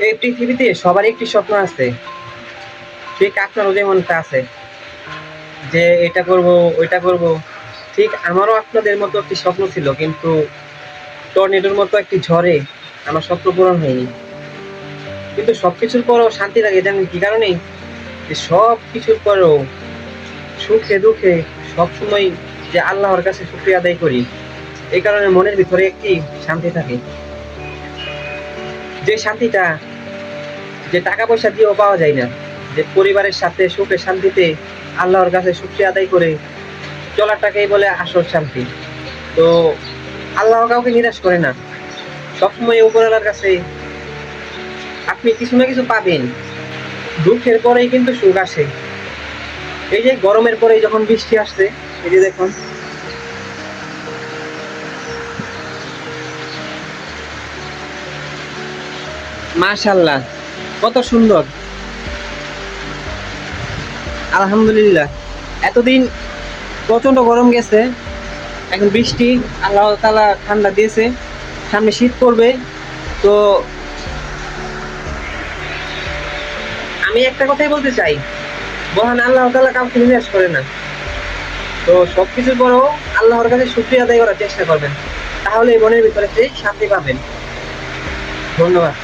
এই পৃথিবীতে সবারই একটি স্বপ্ন আছে, ঠিক আপনারও যেমনটা আছে যে এটা করব ওইটা করব। ঠিক আমারও আপনাদের মতো একটি স্বপ্ন ছিল, কিন্তু টর্নেডোর মতো একটি ঝড়ে আমার স্বপ্ন পূরণ হয়নি। কিন্তু সবকিছুর পরেও শান্তি লাগে, জানেন কি কারণে? যে সব কিছুর পরেও সুখে দুঃখে সবসময় যে আল্লাহর কাছে শুকরিয়া আদায় করি, এই কারণে মনের ভিতরে একটি শান্তি থাকে, যে শান্তিটা যে টাকা পয়সা দিয়েও পাওয়া যায় না। যে পরিবারের সাথে সুখে শান্তিতে আল্লাহর কাছে শুকরিয়া আদায় করে চলাটাকেই বলে আসল শান্তি। তো আল্লাহ কাউকে নিরাশ করে না, সবসময় উপরওয়ালার কাছে আপনি কিছু না কিছু পাবেন। দুঃখের পরেই কিন্তু সুখ আসে। এই যে গরমের পরেই যখন বৃষ্টি আসছে, এই যে দেখুন, মাশাআল্লাহ, কত সুন্দর। আলহামদুলিল্লাহ, এতদিন প্রচন্ড গরম গেছে, এখন বৃষ্টি, আল্লাহ তাআলা ঠান্ডা দিয়েছে, সামনে শীত পড়বে। তো আমি একটা কথাই বলতে চাই, মহান আল্লাহ তাআলা কাউকে নিরাশ করে না। তো সবকিছুর পরেও আল্লাহর কাছে শুকরিয়া আদায় করার চেষ্টা করবেন, তাহলে মনের ভিতরে সেই শান্তি পাবেন। ধন্যবাদ।